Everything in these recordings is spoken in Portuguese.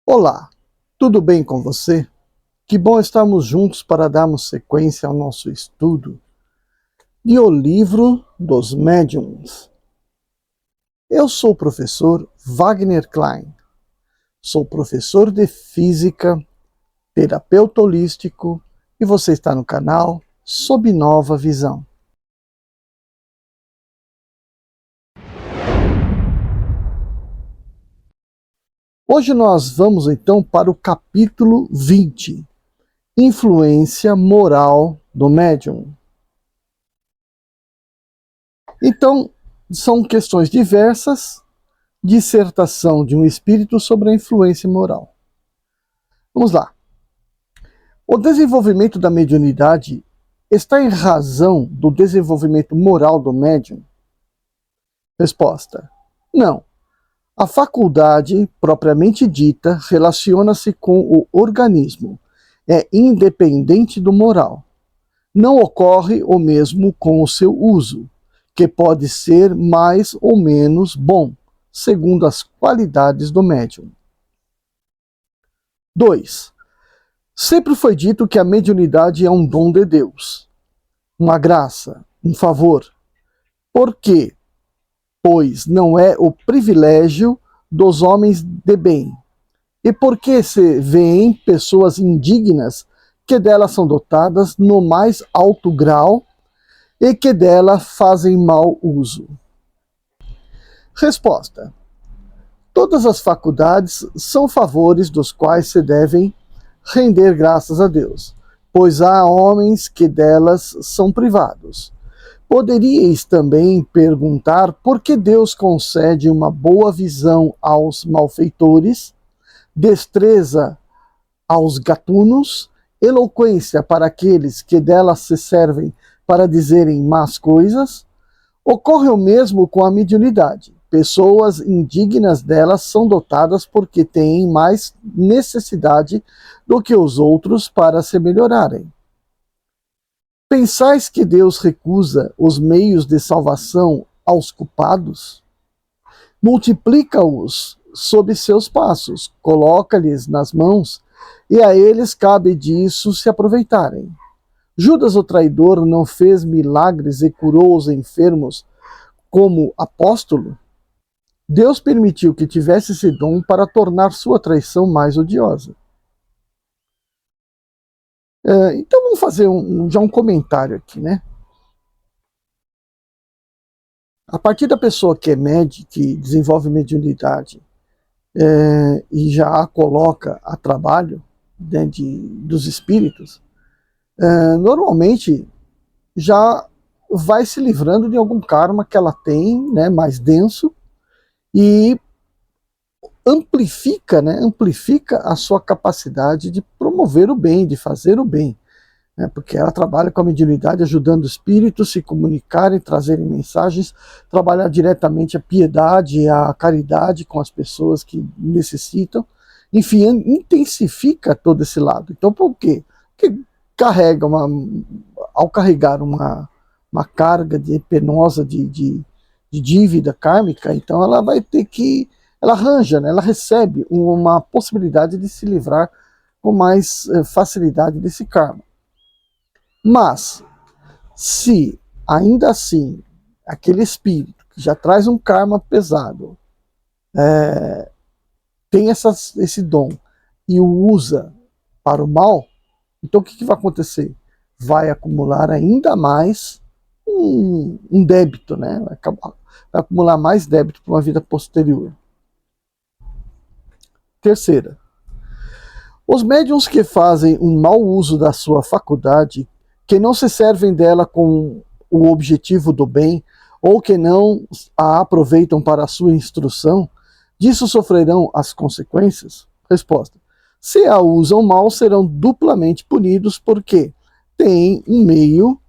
Olá, tudo bem com você? Que bom estarmos juntos para darmos sequência ao nosso estudo de O Livro dos Médiuns. Eu sou o professor Wagner Klein, sou professor de Física, terapeuta holístico e você está no canal Sob Nova Visão. Hoje nós vamos então para o capítulo 20, Influência Moral do Médium. Então, são questões diversas, dissertação de um espírito sobre a influência moral. Vamos lá. O desenvolvimento da mediunidade está em razão do desenvolvimento moral do médium? Resposta: não. A faculdade, propriamente dita, relaciona-se com o organismo. É independente do moral. Não ocorre o mesmo com o seu uso, que pode ser mais ou menos bom, segundo as qualidades do médium. 2. Sempre foi dito que a mediunidade é um dom de Deus, uma graça, um favor. Por quê? Pois não é o privilégio dos homens de bem. E porque se veem pessoas indignas que delas são dotadas no mais alto grau e que dela fazem mau uso? Resposta: todas as faculdades são favores dos quais se devem render graças a Deus, pois há homens que delas são privados. Poderíeis também perguntar por que Deus concede uma boa visão aos malfeitores, destreza aos gatunos, eloquência para aqueles que delas se servem para dizerem más coisas? Ocorre o mesmo com a mediunidade. Pessoas indignas delas são dotadas porque têm mais necessidade do que os outros para se melhorarem. Pensais que Deus recusa os meios de salvação aos culpados? Multiplica-os sob seus passos, coloca-lhes nas mãos, e a eles cabe disso se aproveitarem. Judas o traidor não fez milagres e curou os enfermos como apóstolo? Deus permitiu que tivesse esse dom para tornar sua traição mais odiosa. Então vamos fazer já um comentário aqui, né? A partir da pessoa que é médium, que desenvolve mediunidade e já a coloca a trabalho, né, dos espíritos, normalmente já vai se livrando de algum karma que ela tem, né, mais denso, e amplifica a sua capacidade de promover o bem, de fazer o bem, né, porque ela trabalha com a mediunidade, ajudando os espíritos a se comunicarem, trazerem mensagens, trabalhar diretamente a piedade, a caridade com as pessoas que necessitam, enfim, intensifica todo esse lado. Então, por quê? Porque ao carregar uma carga penosa de dívida kármica, então ela vai ter que, ela arranja, né, ela recebe uma possibilidade de se livrar com mais facilidade desse karma. Mas, se ainda assim aquele espírito que já traz um karma pesado tem esse dom e o usa para o mal, então o que vai acontecer? Vai acumular ainda mais um débito, né? Vai acumular mais débito para uma vida posterior. Terceira, os médiuns que fazem um mau uso da sua faculdade, que não se servem dela com o objetivo do bem, ou que não a aproveitam para a sua instrução, disso sofrerão as consequências? Resposta: se a usam mal, serão duplamente punidos, porque têm um meio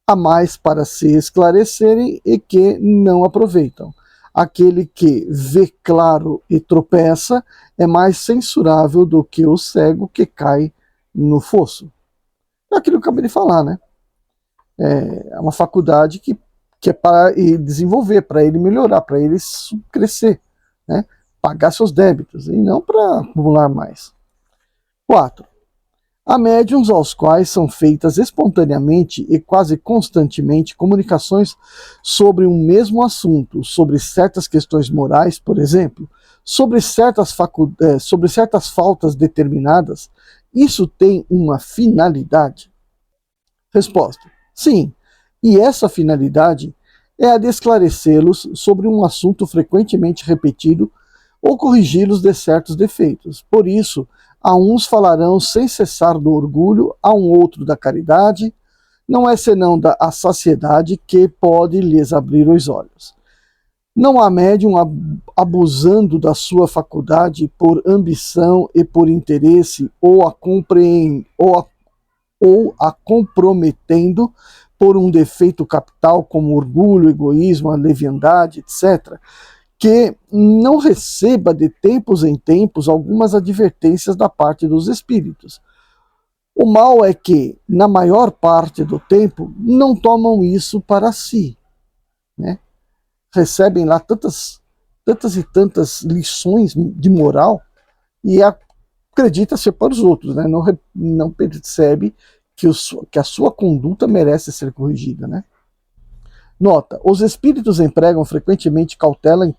a mais para se esclarecerem e que não aproveitam. Aquele que vê claro e tropeça é mais censurável do que o cego que cai no fosso. É aquilo que eu acabei de falar, né? É uma faculdade que é para ele desenvolver, para ele melhorar, para ele crescer, né? pagar seus débitos e não para acumular mais. 4. Há médiuns aos quais são feitas espontaneamente e quase constantemente comunicações sobre um mesmo assunto, sobre certas questões morais, por exemplo, sobre certas faltas determinadas. Isso tem uma finalidade? Resposta: sim, e essa finalidade é a de esclarecê-los sobre um assunto frequentemente repetido ou corrigi-los de certos defeitos. Por isso, a uns falarão sem cessar do orgulho, a um outro da caridade, não é senão da saciedade que pode lhes abrir os olhos. Não há médium abusando da sua faculdade por ambição e por interesse, ou a comprometendo por um defeito capital como orgulho, egoísmo, a leviandade, etc., que não receba de tempos em tempos algumas advertências da parte dos espíritos. O mal é que, na maior parte do tempo, não tomam isso para si, né? Recebem lá tantas e tantas lições de moral e acredita ser para os outros, né? Não percebe que a sua conduta merece ser corrigida, né? Nota: os espíritos empregam frequentemente cautela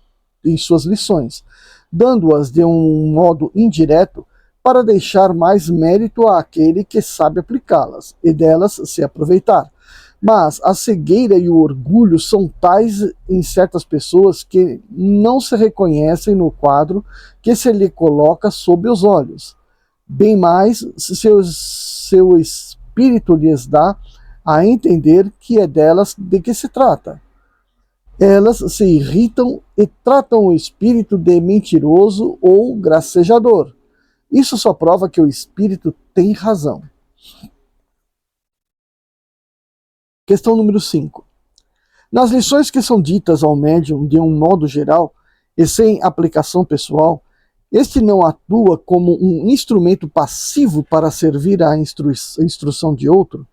em suas lições, dando-as de um modo indireto para deixar mais mérito àquele que sabe aplicá-las e delas se aproveitar. Mas a cegueira e o orgulho são tais em certas pessoas que não se reconhecem no quadro que se lhe coloca sob os olhos. Bem mais, seu espírito lhes dá a entender que é delas de que se trata. Elas se irritam e tratam o espírito de mentiroso ou gracejador. Isso só prova que o espírito tem razão. Questão número 5. Nas lições que são ditas ao médium de um modo geral e sem aplicação pessoal, este não atua como um instrumento passivo para servir à instrução de outro?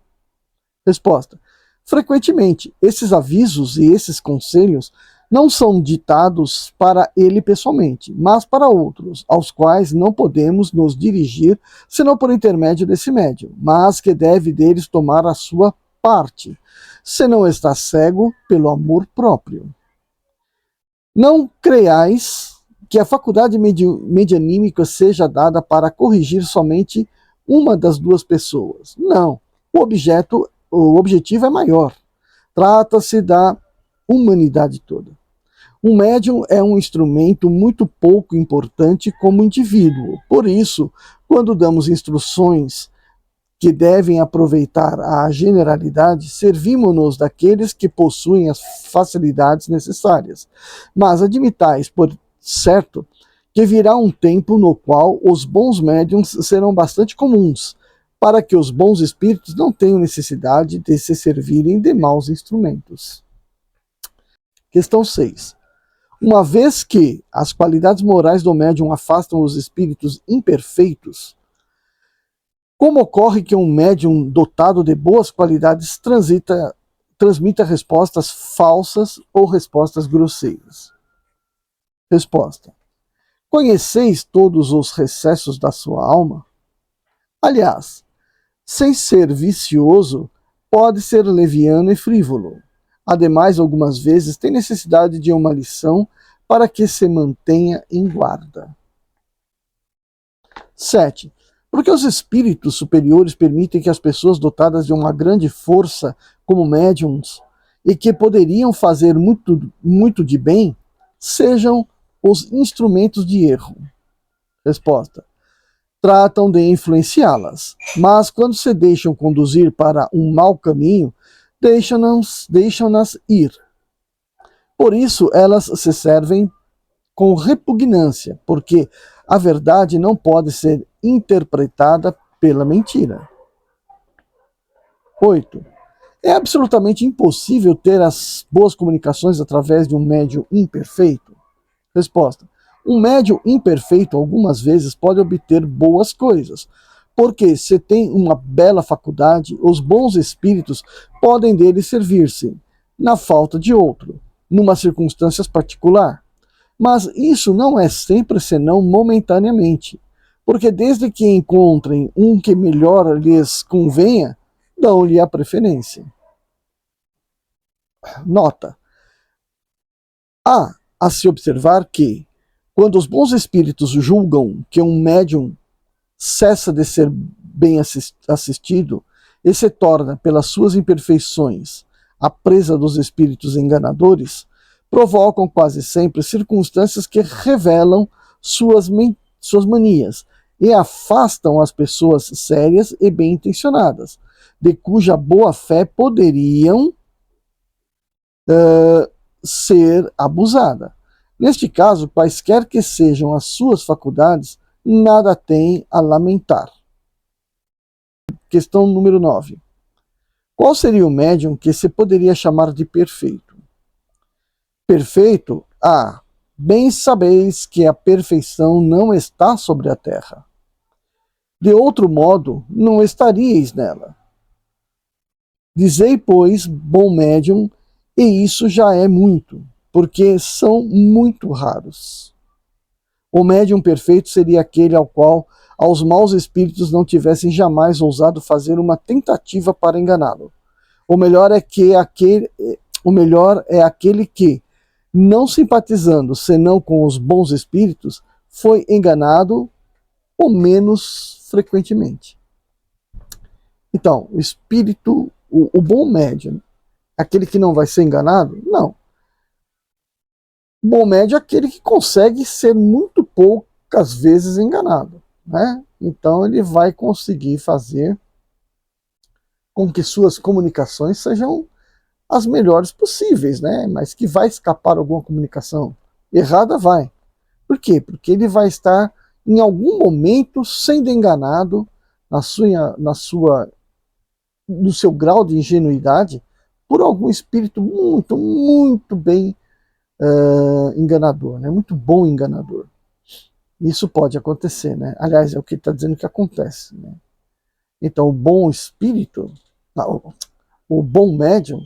Resposta: frequentemente, esses avisos e esses conselhos não são ditados para ele pessoalmente, mas para outros, aos quais não podemos nos dirigir senão por intermédio desse médium, mas que deve deles tomar a sua parte, se não está cego pelo amor próprio. Não creiais que a faculdade medianímica seja dada para corrigir somente uma das duas pessoas. Não. O objetivo é maior. Trata-se da humanidade toda. Um médium é um instrumento muito pouco importante como indivíduo. Por isso, quando damos instruções que devem aproveitar a generalidade, servimos-nos daqueles que possuem as facilidades necessárias. Mas admitais, por certo, que virá um tempo no qual os bons médiums serão bastante comuns, para que os bons espíritos não tenham necessidade de se servirem de maus instrumentos. Questão 6. Uma vez que as qualidades morais do médium afastam os espíritos imperfeitos, como ocorre que um médium dotado de boas qualidades transmita respostas falsas ou respostas grosseiras? Resposta: conheceis todos os recessos da sua alma? Aliás, sem ser vicioso, pode ser leviano e frívolo. Ademais, algumas vezes tem necessidade de uma lição para que se mantenha em guarda. 7. Porque os espíritos superiores permitem que as pessoas dotadas de uma grande força, como médiums, e que poderiam fazer muito de bem, sejam os instrumentos de erro? Resposta: tratam de influenciá-las, mas quando se deixam conduzir para um mau caminho, deixam-nas ir. Por isso elas se servem com repugnância, porque a verdade não pode ser interpretada pela mentira. 8. É absolutamente impossível ter as boas comunicações através de um médium imperfeito? Resposta: um médium imperfeito algumas vezes pode obter boas coisas, porque se tem uma bela faculdade, os bons espíritos podem dele servir-se, na falta de outro, numa circunstância particular. Mas isso não é sempre senão momentaneamente, porque desde que encontrem um que melhor lhes convenha, dão-lhe a preferência. Nota: há a se observar que, quando os bons espíritos julgam que um médium cessa de ser bem assistido e se torna, pelas suas imperfeições, a presa dos espíritos enganadores, provocam quase sempre circunstâncias que revelam suas manias e afastam as pessoas sérias e bem intencionadas, de cuja boa fé poderiam ser abusada. Neste caso, quaisquer que sejam as suas faculdades, nada tem a lamentar. Questão número 9. Qual seria o médium que se poderia chamar de perfeito? Perfeito? Ah, bem sabeis que a perfeição não está sobre a terra. De outro modo, não estaríeis nela. Dizei, pois, bom médium, e isso já é muito, porque são muito raros. O médium perfeito seria aquele ao qual aos maus espíritos não tivessem jamais ousado fazer uma tentativa para enganá-lo. O melhor é aquele que, não simpatizando senão com os bons espíritos, foi enganado ou menos frequentemente. Então, o espírito, o bom médium, aquele que não vai ser enganado? Não. O bom médium é aquele que consegue ser muito poucas vezes enganado, né? Então ele vai conseguir fazer com que suas comunicações sejam as melhores possíveis, né? Mas que vai escapar alguma comunicação errada, vai. Por quê? Porque ele vai estar em algum momento sendo enganado no seu grau de ingenuidade por algum espírito muito, muito bem enganador, né? Muito bom enganador. Isso pode acontecer, né? Aliás, é o que está dizendo que acontece, né? Então, o bom espírito, o bom médium,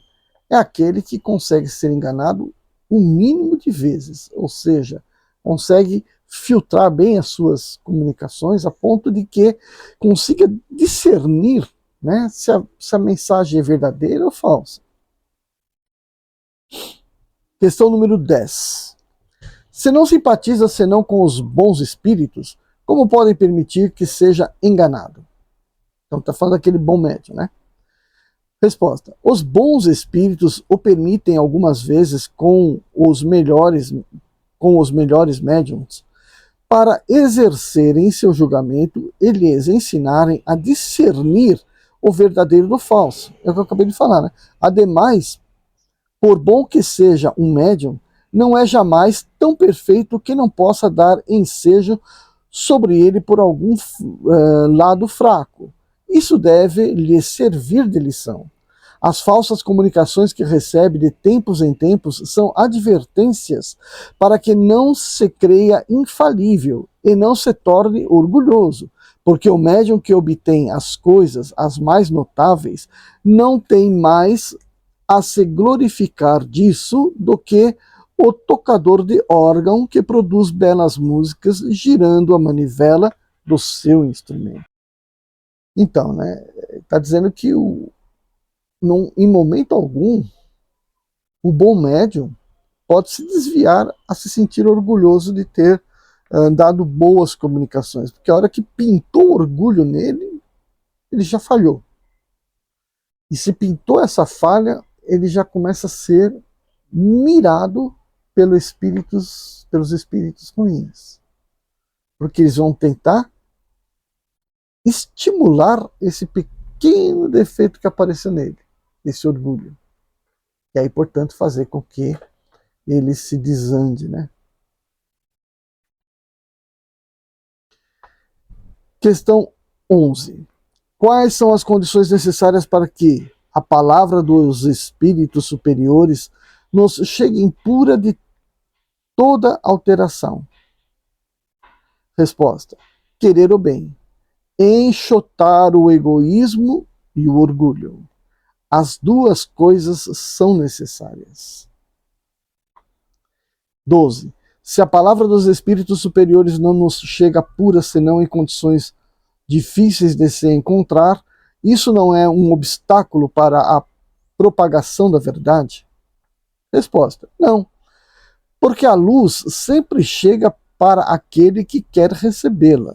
é aquele que consegue ser enganado o mínimo de vezes, ou seja, consegue filtrar bem as suas comunicações a ponto de que consiga discernir, né, se a mensagem é verdadeira ou falsa. Questão número 10. Se não simpatiza senão com os bons espíritos, como podem permitir que seja enganado? Então está falando daquele bom médium, né? Resposta: os bons espíritos o permitem algumas vezes com os melhores médiums para exercerem seu julgamento e lhes ensinarem a discernir o verdadeiro do falso. É o que eu acabei de falar, né? Ademais, por bom que seja um médium, não é jamais tão perfeito que não possa dar ensejo sobre ele por algum lado fraco. Isso deve lhe servir de lição. As falsas comunicações que recebe de tempos em tempos são advertências para que não se creia infalível e não se torne orgulhoso, porque o médium que obtém as coisas as mais notáveis não tem mais a se glorificar disso do que o tocador de órgão que produz belas músicas girando a manivela do seu instrumento. Então, né, está dizendo que em momento algum o bom médium pode se desviar a se sentir orgulhoso de ter dado boas comunicações, porque a hora que pintou orgulho nele, ele já falhou. E se pintou essa falha, ele já começa a ser mirado pelos espíritos ruins. Porque eles vão tentar estimular esse pequeno defeito que apareceu nele, esse orgulho. E aí, portanto, fazer com que ele se desande, né? Questão 11. Quais são as condições necessárias para que a palavra dos espíritos superiores nos chegue impura de toda alteração? Resposta: querer o bem, enxotar o egoísmo e o orgulho. As duas coisas são necessárias. 12. Se a palavra dos espíritos superiores não nos chega pura senão em condições difíceis de se encontrar, isso não é um obstáculo para a propagação da verdade? Resposta: não, porque a luz sempre chega para aquele que quer recebê-la.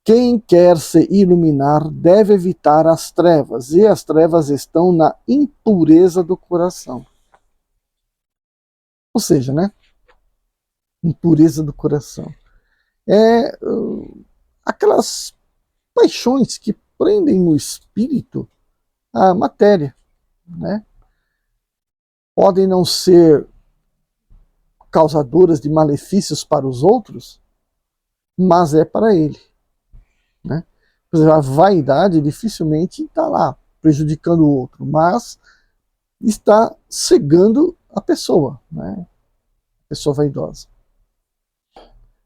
Quem quer se iluminar deve evitar as trevas, e as trevas estão na impureza do coração. Ou seja, né? Impureza do coração. É aquelas paixões que prendem no espírito a matéria, né? Podem não ser causadoras de malefícios para os outros, mas é para ele, né? Por exemplo, a vaidade dificilmente está lá prejudicando o outro, mas está cegando a pessoa, né? A pessoa vaidosa.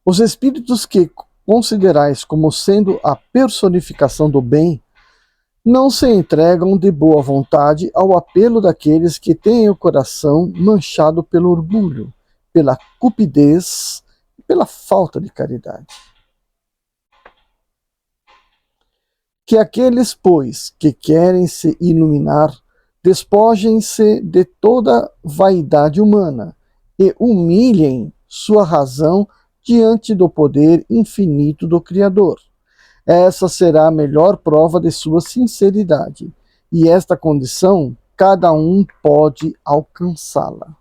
Os espíritos que considerais como sendo a personificação do bem não se entregam de boa vontade ao apelo daqueles que têm o coração manchado pelo orgulho, pela cupidez e pela falta de caridade. Que aqueles, pois, que querem se iluminar, despojem-se de toda vaidade humana e humilhem sua razão diante do poder infinito do Criador. Essa será a melhor prova de sua sinceridade, e esta condição cada um pode alcançá-la.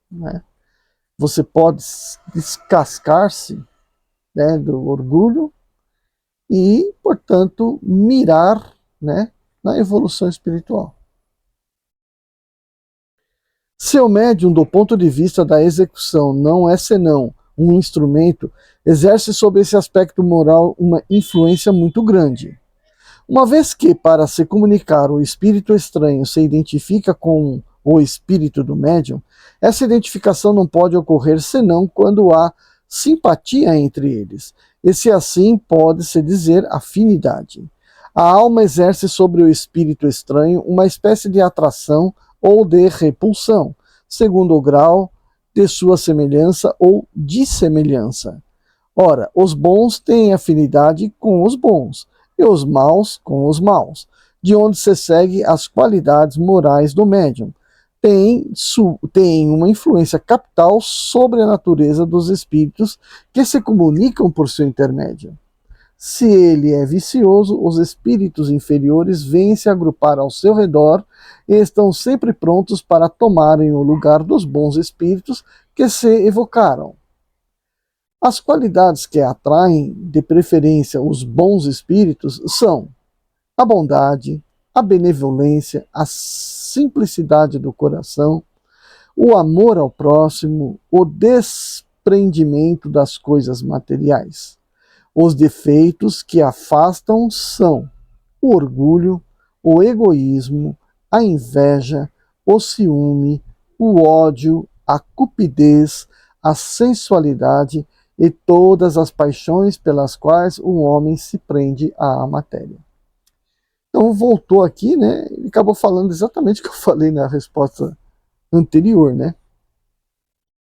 Né? Você pode descascar-se, né, do orgulho e, portanto, mirar, né, na evolução espiritual. Seu médium, do ponto de vista da execução, não é senão um instrumento, exerce sobre esse aspecto moral uma influência muito grande. Uma vez que, para se comunicar, o espírito estranho se identifica com o espírito do médium, essa identificação não pode ocorrer senão quando há simpatia entre eles, e se assim pode-se dizer afinidade. A alma exerce sobre o espírito estranho uma espécie de atração ou de repulsão, segundo o grau de sua semelhança ou dissemelhança. Ora, os bons têm afinidade com os bons, e os maus com os maus, de onde se segue as qualidades morais do médium. Tem uma influência capital sobre a natureza dos espíritos que se comunicam por seu intermédio. Se ele é vicioso, os espíritos inferiores vêm se agrupar ao seu redor e estão sempre prontos para tomarem o lugar dos bons espíritos que se evocaram. As qualidades que atraem, de preferência, os bons espíritos são a bondade, a benevolência, a simplicidade do coração, o amor ao próximo, o desprendimento das coisas materiais. Os defeitos que afastam são o orgulho, o egoísmo, a inveja, o ciúme, o ódio, a cupidez, a sensualidade e todas as paixões pelas quais o homem se prende à matéria. Então voltou aqui, né? Ele acabou falando exatamente o que eu falei na resposta anterior, né?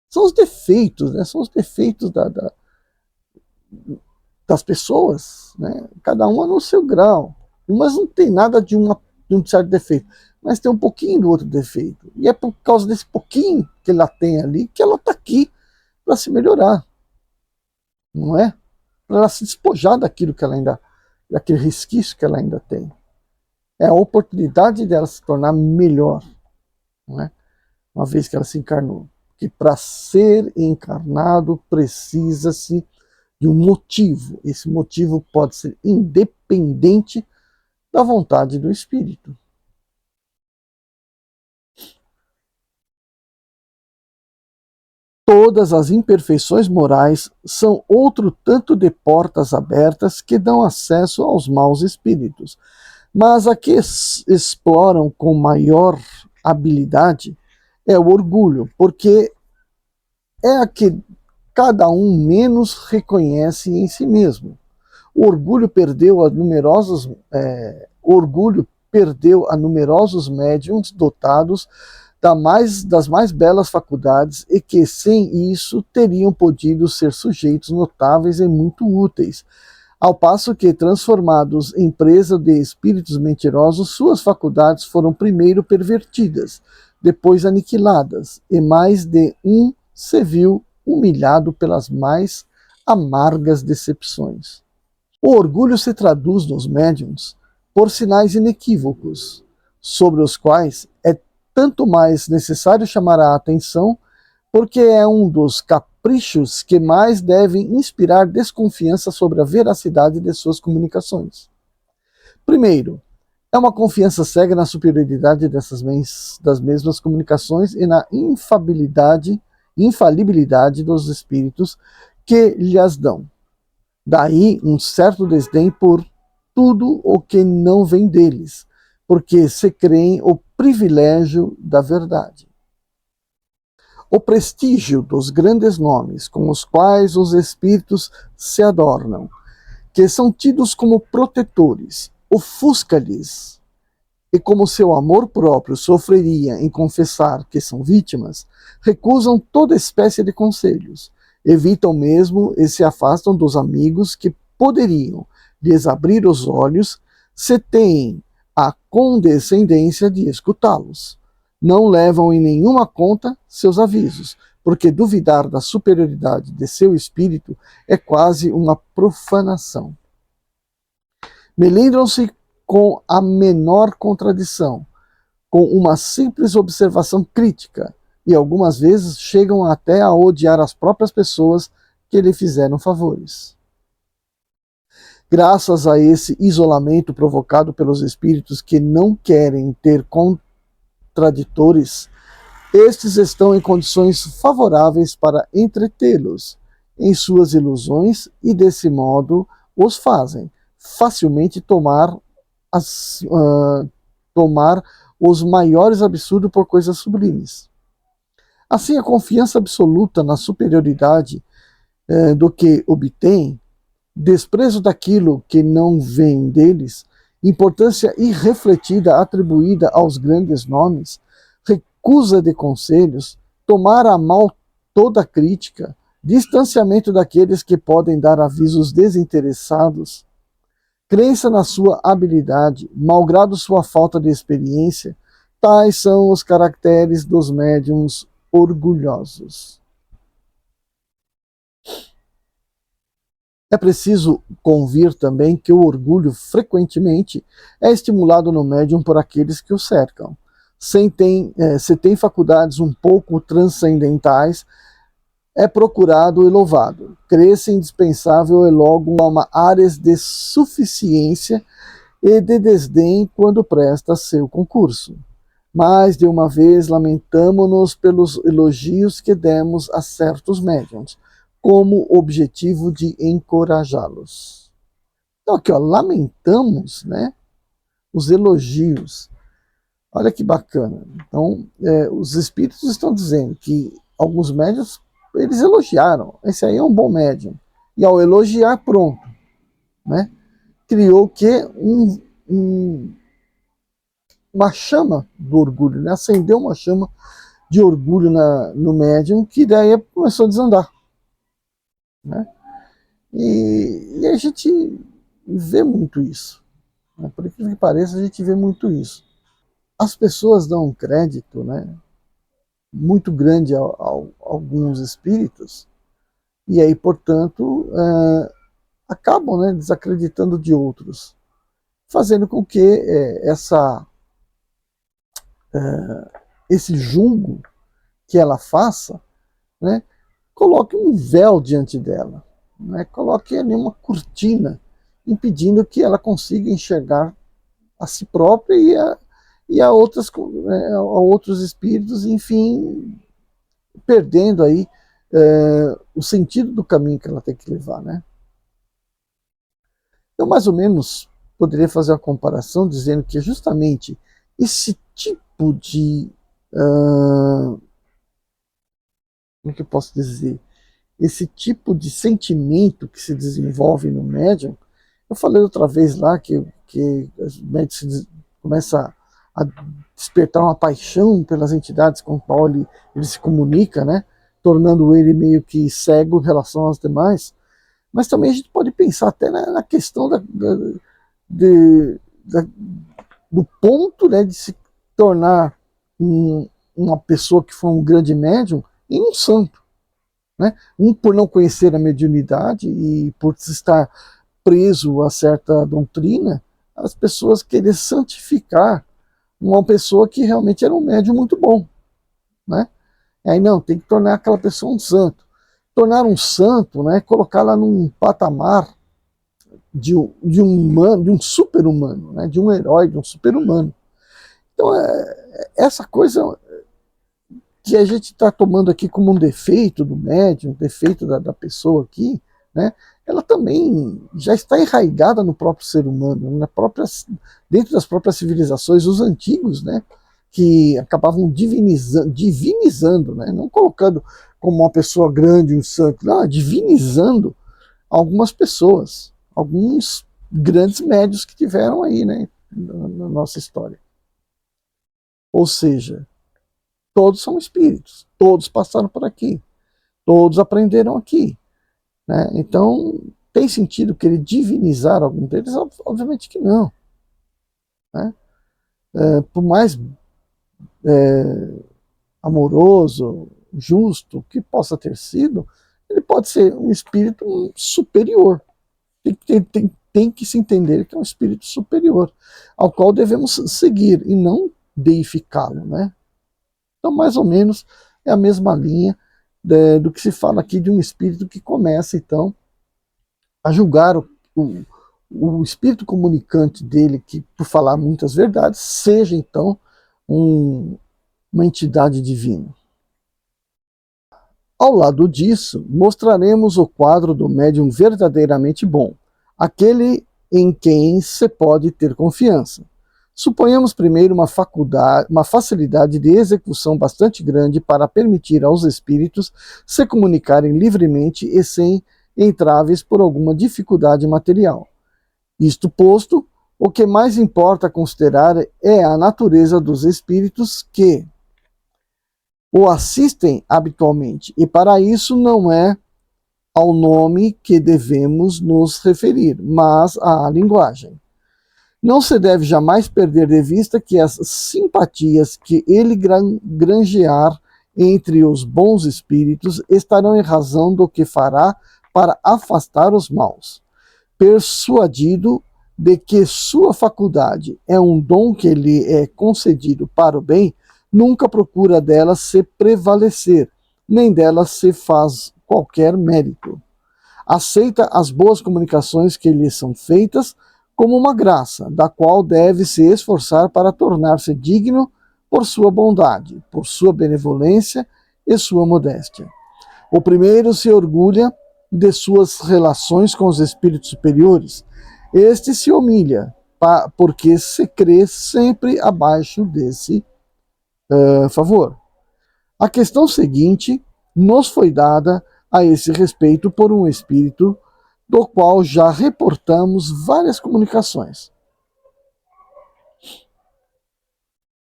São os defeitos, né? São os defeitos das pessoas, né? Cada uma no seu grau. Mas não tem nada de um certo defeito, mas tem um pouquinho do outro defeito. E é por causa desse pouquinho que ela tem ali que ela está aqui para se melhorar, não é? Para ela se despojar daquilo que ela ainda, daquele resquício que ela ainda tem. É a oportunidade dela se tornar melhor, não é? Uma vez que ela se encarnou. Que para ser encarnado precisa-se de um motivo. Esse motivo pode ser independente da vontade do espírito. Todas as imperfeições morais são outro tanto de portas abertas que dão acesso aos maus espíritos. Mas a que exploram com maior habilidade é o orgulho, porque é a que cada um menos reconhece em si mesmo. O orgulho perdeu a numerosos médiuns dotados das mais belas faculdades e que, sem isso, teriam podido ser sujeitos notáveis e muito úteis, ao passo que, transformados em presa de espíritos mentirosos, suas faculdades foram primeiro pervertidas, depois aniquiladas, e mais de um se viu humilhado pelas mais amargas decepções. O orgulho se traduz nos médiuns por sinais inequívocos, sobre os quais é tanto mais necessário chamar a atenção, porque é um dos caprichos que mais devem inspirar desconfiança sobre a veracidade de suas comunicações. Primeiro, é uma confiança cega na superioridade das mesmas comunicações e na infalibilidade dos espíritos que lhes dão. Daí um certo desdém por tudo o que não vem deles, porque se creem o privilégio da verdade. O prestígio dos grandes nomes com os quais os espíritos se adornam, que são tidos como protetores, ofusca-lhes, e como seu amor próprio sofreria em confessar que são vítimas, recusam toda espécie de conselhos, evitam mesmo e se afastam dos amigos que poderiam lhes abrir os olhos se têm a condescendência de escutá-los. Não levam em nenhuma conta seus avisos, porque duvidar da superioridade de seu espírito é quase uma profanação. Melindram-se com a menor contradição, com uma simples observação crítica, e algumas vezes chegam até a odiar as próprias pessoas que lhe fizeram favores. Graças a esse isolamento provocado pelos espíritos que não querem ter contraditores, estes estão em condições favoráveis para entretê-los em suas ilusões e, desse modo, os fazem facilmente tomar os maiores absurdos por coisas sublimes. Assim, a confiança absoluta na superioridade do que obtém, desprezo daquilo que não vem deles, importância irrefletida atribuída aos grandes nomes, recusa de conselhos, tomar a mal toda crítica, distanciamento daqueles que podem dar avisos desinteressados, crença na sua habilidade, malgrado sua falta de experiência, tais são os caracteres dos médiuns orgulhosos. É preciso convir também que o orgulho frequentemente é estimulado no médium por aqueles que o cercam. Se tem faculdades um pouco transcendentais, é procurado e louvado. Crê-se indispensável e logo toma áreas de suficiência e de desdém quando presta seu concurso. Mais de uma vez lamentamo-nos pelos elogios que demos a certos médiuns, como objetivo de encorajá-los. Então aqui, ó, lamentamos, né, os elogios. Olha que bacana. Então, os espíritos estão dizendo que alguns médiuns, eles elogiaram. Esse aí é um bom médium. E ao elogiar, pronto, né, criou o quê? Uma chama do orgulho, né? Acendeu uma chama de orgulho no médium, que daí começou a desandar. Né? E a gente vê muito isso. Né? Por incrível que pareça, a gente vê muito isso. As pessoas dão um crédito, né, muito grande a alguns espíritos, e aí, portanto, acabam, né, desacreditando de outros, fazendo com que esse julgo que ela faça, né, coloque um véu diante dela, né, coloque ali uma cortina, impedindo que ela consiga enxergar a si própria e a outros espíritos, enfim, perdendo aí o sentido do caminho que ela tem que levar, né? Eu mais ou menos poderia fazer uma comparação dizendo que justamente esse tipo de como é que eu posso dizer? Esse tipo de sentimento que se desenvolve no médium, eu falei outra vez lá que os médiums começam a despertar uma paixão pelas entidades com qual ele se comunica, né? Tornando ele meio que cego em relação aos demais. Mas também a gente pode pensar até na questão do ponto, né, de se tornar uma pessoa que foi um grande médium e um santo. Né? Por não conhecer a mediunidade e por estar preso a certa doutrina, as pessoas querem santificar uma pessoa que realmente era um médium muito bom. Né? Aí não, tem que tornar aquela pessoa um santo. Tornar um santo, né, colocá-la num patamar de um humano, de um super-humano, né, de um herói, de um super-humano. Então, essa coisa que a gente está tomando aqui como um defeito do médium, um defeito da pessoa aqui, né, ela também já está enraizada no próprio ser humano, dentro das próprias civilizações, os antigos, né, que acabavam divinizando, né, não colocando como uma pessoa grande, um santo, não, divinizando algumas pessoas, alguns grandes médios que tiveram aí, né, na nossa história. Ou seja, todos são espíritos, todos passaram por aqui, todos aprenderam aqui. Né? Então, tem sentido querer divinizar algum deles? Obviamente que não. Né? Por mais amoroso, justo que possa ter sido, ele pode ser um espírito superior. Tem que se entender que é um espírito superior, ao qual devemos seguir e não deificá-lo. Né? Então, mais ou menos, é a mesma linha do que se fala aqui de um espírito que começa, então, a julgar o espírito comunicante dele, que, por falar muitas verdades, seja, então, uma entidade divina. Ao lado disso, mostraremos o quadro do médium verdadeiramente bom, aquele em quem se pode ter confiança. Suponhamos primeiro uma facilidade de execução bastante grande para permitir aos espíritos se comunicarem livremente e sem entraves por alguma dificuldade material. Isto posto, o que mais importa considerar é a natureza dos espíritos que o assistem habitualmente, e para isso não é ao nome que devemos nos referir, mas à linguagem. Não se deve jamais perder de vista que as simpatias que ele granjear entre os bons espíritos estarão em razão do que fará para afastar os maus. Persuadido de que sua faculdade é um dom que lhe é concedido para o bem, nunca procura dela se prevalecer, nem dela se faz qualquer mérito. Aceita as boas comunicações que lhe são feitas como uma graça, da qual deve se esforçar para tornar-se digno por sua bondade, por sua benevolência e sua modéstia. O primeiro se orgulha de suas relações com os espíritos superiores. Este se humilha, porque se crê sempre abaixo desse favor. A questão seguinte nos foi dada a esse respeito por um espírito do qual já reportamos várias comunicações.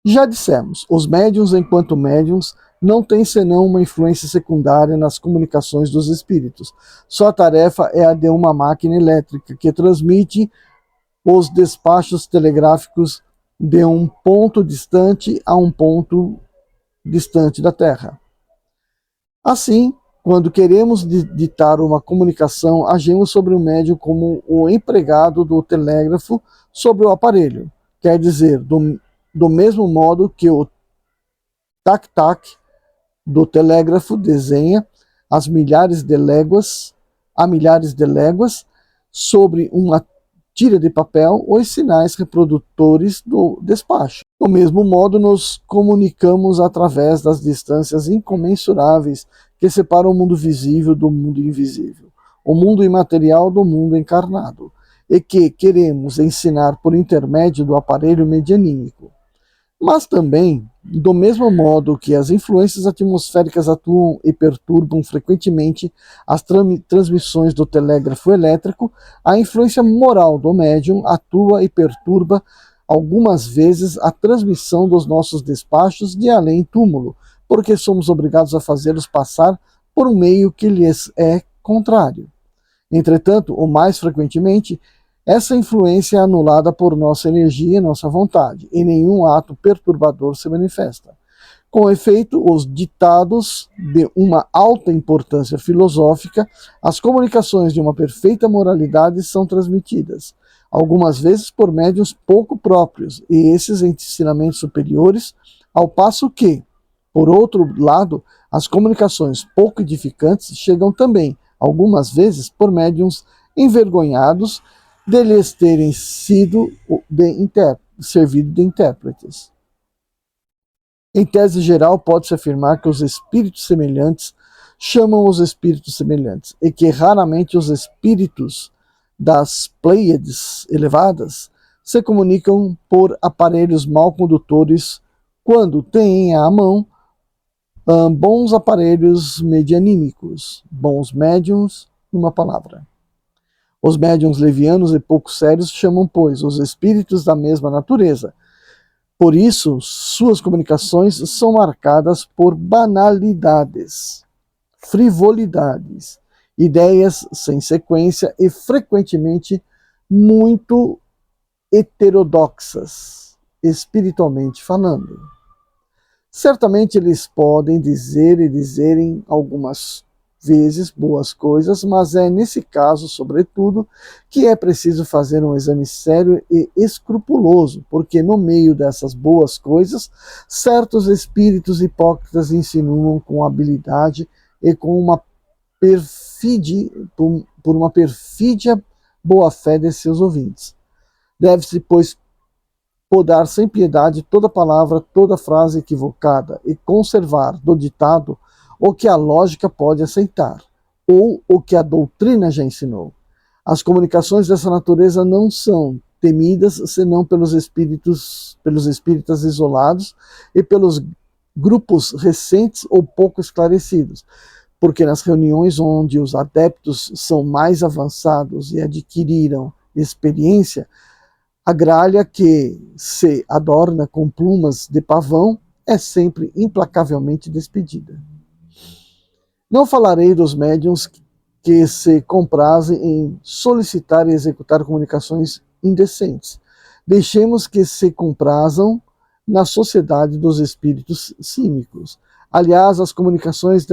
Já dissemos, os médiuns, enquanto médiuns, não têm senão uma influência secundária nas comunicações dos espíritos. Sua tarefa é a de uma máquina elétrica que transmite os despachos telegráficos de um ponto distante a um ponto distante da Terra. Assim, quando queremos ditar uma comunicação, agimos sobre o médium como o empregado do telégrafo sobre o aparelho. Quer dizer, do mesmo modo que o tac-tac do telégrafo desenha a milhares de léguas sobre uma tira de papel os sinais reprodutores do despacho. Do mesmo modo, nos comunicamos através das distâncias incomensuráveis que separam o mundo visível do mundo invisível, o mundo imaterial do mundo encarnado, e que queremos ensinar por intermédio do aparelho medianímico. Mas também, do mesmo modo que as influências atmosféricas atuam e perturbam frequentemente as transmissões do telégrafo elétrico, a influência moral do médium atua e perturba algumas vezes a transmissão dos nossos despachos de além-túmulo, porque somos obrigados a fazê-los passar por um meio que lhes é contrário. Entretanto, ou mais frequentemente, essa influência é anulada por nossa energia e nossa vontade, e nenhum ato perturbador se manifesta. Com efeito, os ditados de uma alta importância filosófica, as comunicações de uma perfeita moralidade são transmitidas, algumas vezes por médiuns pouco próprios, e esses ensinamentos superiores, ao passo que, por outro lado, as comunicações pouco edificantes chegam também, algumas vezes, por médiuns envergonhados de lhes terem sido servido de intérpretes. Em tese geral, pode-se afirmar que os espíritos semelhantes chamam os espíritos semelhantes, e que raramente os espíritos das Pleiades elevadas se comunicam por aparelhos mal condutores quando têm à mão bons aparelhos medianímicos, bons médiums, numa palavra. Os médiuns levianos e pouco sérios chamam, pois, os espíritos da mesma natureza. Por isso, suas comunicações são marcadas por banalidades, frivolidades, ideias sem sequência e frequentemente muito heterodoxas, espiritualmente falando. Certamente eles podem dizer e dizerem algumas vezes boas coisas, mas é nesse caso, sobretudo, que é preciso fazer um exame sério e escrupuloso, porque no meio dessas boas coisas, certos espíritos hipócritas insinuam com habilidade e com uma por uma perfídia boa-fé de seus ouvintes. Deve-se, pois, podar sem piedade toda palavra, toda frase equivocada e conservar do ditado o que a lógica pode aceitar, ou o que a doutrina já ensinou. As comunicações dessa natureza não são temidas senão pelos espíritas isolados e pelos grupos recentes ou pouco esclarecidos, porque nas reuniões onde os adeptos são mais avançados e adquiriram experiência, a gralha que se adorna com plumas de pavão é sempre implacavelmente despedida. Não falarei dos médiuns que se comprazem em solicitar e executar comunicações indecentes. Deixemos que se comprazam na sociedade dos espíritos cínicos. Aliás, as comunicações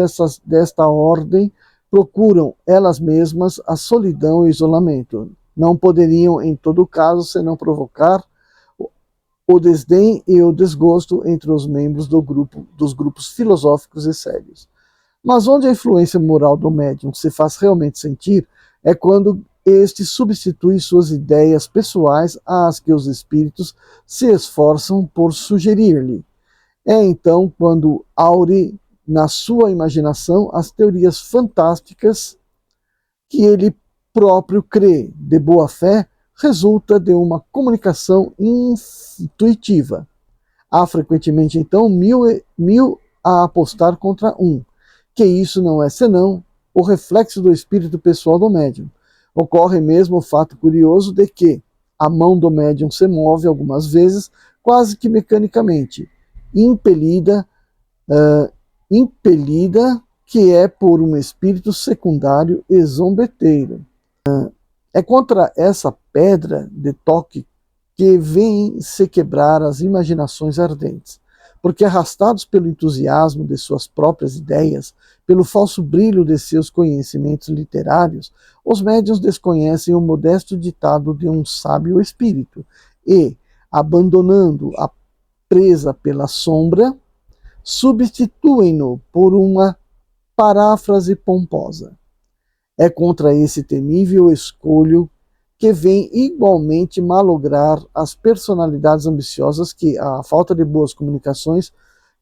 desta ordem procuram elas mesmas a solidão e o isolamento. Não poderiam, em todo caso, senão provocar o desdém e o desgosto entre os membros dos grupos filosóficos e sérios. Mas onde a influência moral do médium se faz realmente sentir é quando este substitui suas ideias pessoais às que os espíritos se esforçam por sugerir-lhe. É então quando aure na sua imaginação as teorias fantásticas que ele próprio crê de boa fé, resulta de uma comunicação intuitiva. Há frequentemente, então, mil a apostar contra um, que isso não é senão o reflexo do espírito pessoal do médium. Ocorre mesmo o fato curioso de que a mão do médium se move algumas vezes quase que mecanicamente, impelida que é por um espírito secundário e zombeteiro. É contra essa pedra de toque que vem se quebrar as imaginações ardentes, porque arrastados pelo entusiasmo de suas próprias ideias, pelo falso brilho de seus conhecimentos literários, os médiuns desconhecem o modesto ditado de um sábio espírito e, abandonando a presa pela sombra, substituem-no por uma paráfrase pomposa. É contra esse temível escolho que vem igualmente malograr as personalidades ambiciosas que, à falta de boas comunicações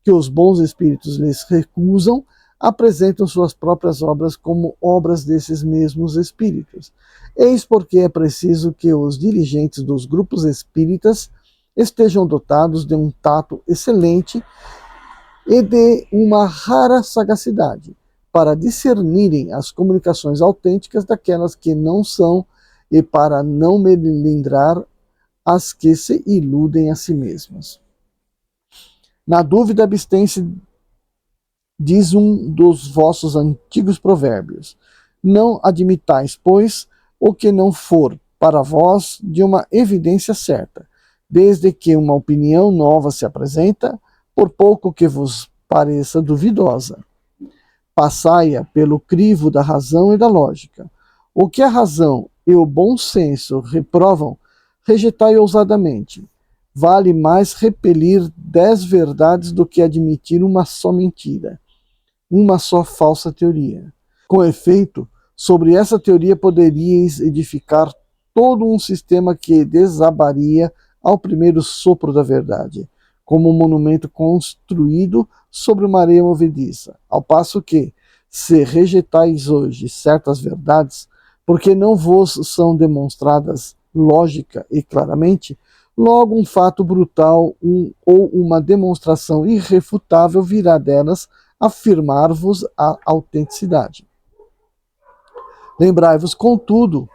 que os bons espíritos lhes recusam, apresentam suas próprias obras como obras desses mesmos espíritos. Eis porque é preciso que os dirigentes dos grupos espíritas estejam dotados de um tato excelente e de uma rara sagacidade, para discernirem as comunicações autênticas daquelas que não são e para não melindrar as que se iludem a si mesmas. Na dúvida, abstém-se, diz um dos vossos antigos provérbios. Não admitais, pois, o que não for para vós de uma evidência certa, desde que uma opinião nova se apresenta, por pouco que vos pareça duvidosa. Passai-a pelo crivo da razão e da lógica. O que a razão e o bom senso reprovam, rejeitai ousadamente. Vale mais repelir 10 verdades do que admitir uma só mentira, uma só falsa teoria. Com efeito, sobre essa teoria poderíeis edificar todo um sistema que desabaria ao primeiro sopro da verdade, como um monumento construído sobre uma areia movediça, ao passo que, se rejeitais hoje certas verdades, porque não vos são demonstradas lógica e claramente, logo um fato brutal ou uma demonstração irrefutável virá delas afirmar-vos a autenticidade. Lembrai-vos, contudo,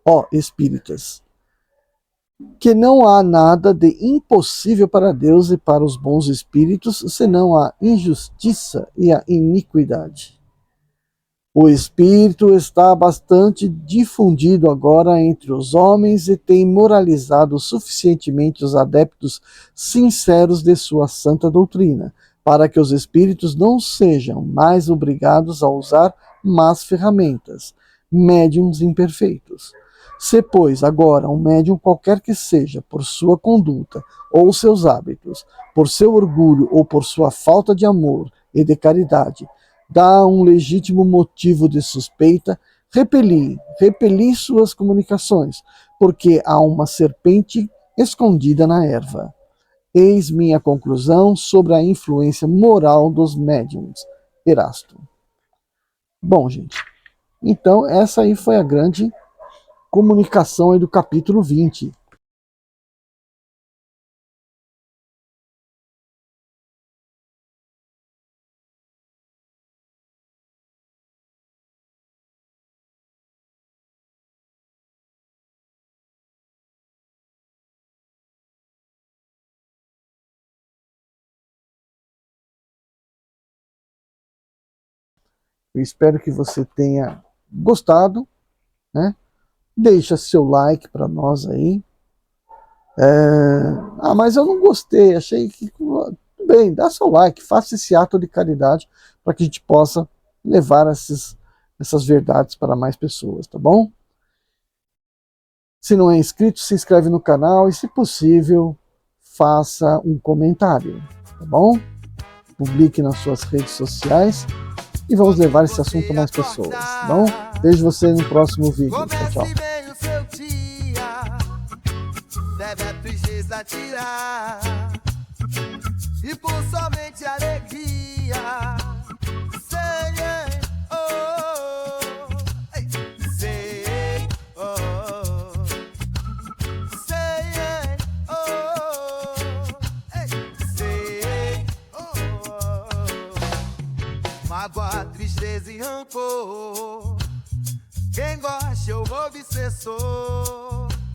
ó espíritas, que não há nada de impossível para Deus e para os bons espíritos, senão a injustiça e a iniquidade. O espírito está bastante difundido agora entre os homens e tem moralizado suficientemente os adeptos sinceros de sua santa doutrina, para que os espíritos não sejam mais obrigados a usar más ferramentas, médiums imperfeitos. Se, pois, agora um médium qualquer que seja, por sua conduta ou seus hábitos, por seu orgulho ou por sua falta de amor e de caridade, dá um legítimo motivo de suspeita, repeli suas comunicações, porque há uma serpente escondida na erva. Eis minha conclusão sobre a influência moral dos médiums. Erasto. Bom, gente, então essa aí foi a grande comunicação aí do capítulo 20. Eu espero que você tenha gostado, né? Deixa seu like para nós aí. Mas eu não gostei, achei que... Tudo bem, dá seu like, faça esse ato de caridade para que a gente possa levar essas verdades para mais pessoas, tá bom? Se não é inscrito, se inscreve no canal e, se possível, faça um comentário, tá bom? Publique nas suas redes sociais e vamos levar esse assunto a mais pessoas, tá bom? Vejo você no próximo vídeo. Tchau, tchau. Deve a tristeza tirar, e por somente alegria, sei, oh, sei, oh, sei, oh, sei, oh. Mágoa, tristeza e rancor, quem gosta eu obsessor.